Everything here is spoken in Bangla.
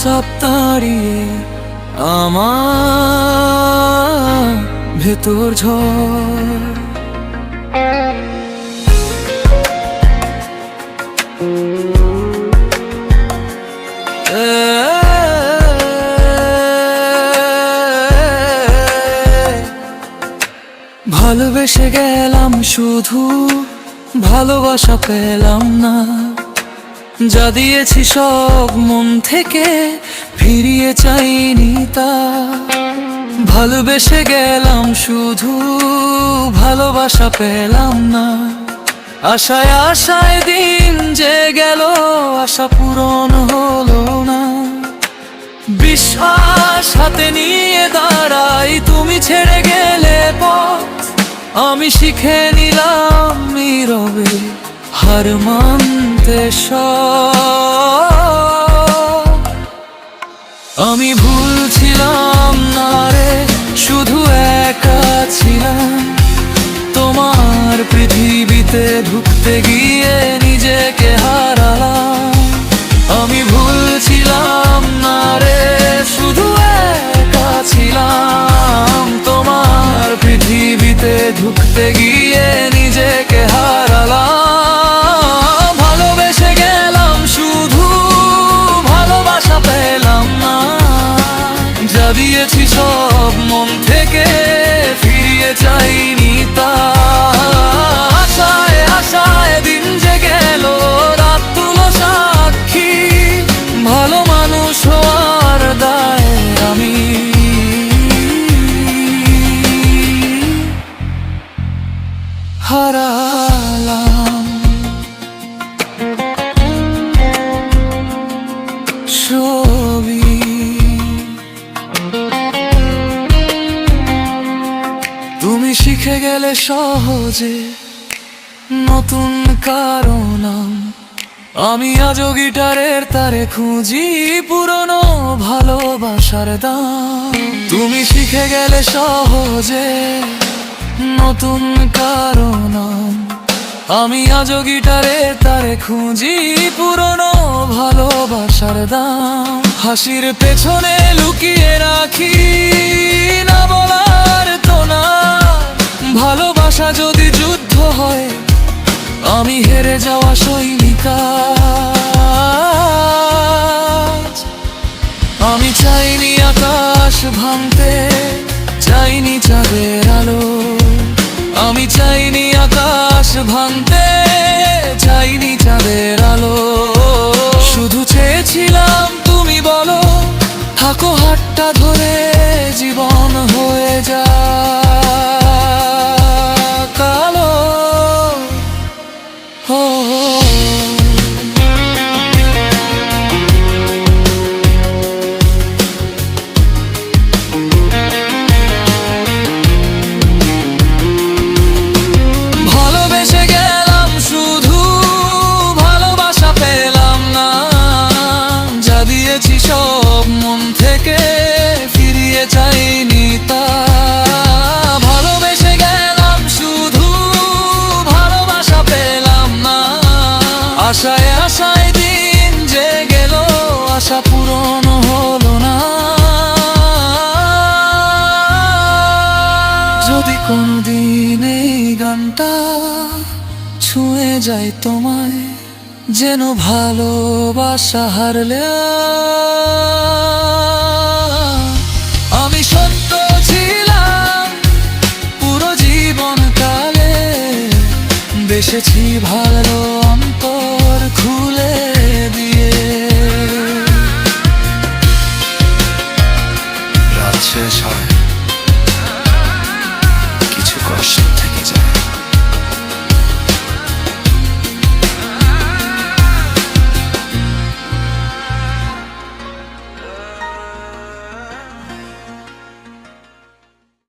চাপ দাঁড়িয়ে আমার ভেতর ঝড়। ভালোবেসে গেলাম শুধু ভালোবাসা পেলাম না, যা দিয়েছি সব মন থেকে ফিরিয়ে চাইনি তা। ভালোবেসে গেলাম শুধু ভালোবাসা পেলাম না, আশায় আশায় দিন যে গেল আশা পূরণ হলো না। বিশ্বাস হাতে নিয়ে দাঁড়াই, তুমি ছেড়ে গেলে পথ আমি শিখে নিলাম নীরবে হার মানতে সব। আমি ভুল ছিলাম না রে, শুধু একা ছিলাম, তোমার পৃথিবীতে ঢুকতে গিয়ে নিজেকে হারালাম। আমি ভুল ছিলাম না রে, শুধু একা ছিলাম, তোমার পৃথিবীতে ঢুকতে গিয়ে নিজেকে হারালাম। ভালোবেসে গেলাম শুধু ভালোবাসা পেলাম না, যা দিয়েছি সব মন থেকে ফিরিয়ে চাইনি তা। আশায় আশায় দিন যে গেল রাত তুলো সাক্ষী, ভালো মানুষ হওয়ার দায় আমি হারালাম। ছবি তুমি শিখে গেলে সহজে নতুন কারণ, আমি আজও গিটারের তারে খুঁজি পুরনো ভালোবাসার দাম। তুমি শিখে গেলে সহজে নতুন কারণ, আমি আজও গিটারের তারে খুঁজি পুরনো ভালোবাসার দাম। হাসির পেছনে লুকিয়ে রাখি না বলার তো না, ভালোবাসা যদি যুদ্ধ হয় আমি হেরে যাওয়া সৈনিকা। আমি চাইনি আকাশ ভাঙতে, চাইনি চাঁদের আলো, আমি চাইনি আকাশ ভাঙতে, চাইনি চাঁদের আলো। শুধু চেয়েছিলাম তুমি বলো থাকো হাতটা ধরে জীবন হয়ে যা কালো। ভালোবেসে গেলাম শুধু ভালোবাসা পেলাম না, যা দিয়েছি সব মন থেকে ফিরিয়ে চাইনি তা। ভালোবেসে গেলাম শুধু ভালোবাসা পেলাম না, আশায় আশায় দিন যে গেল আশা পূরণ হলো না। যদি কোনদিন এই গানটা ছুঁয়ে যায় তোমায়, যেন ভালোবাসা হারলে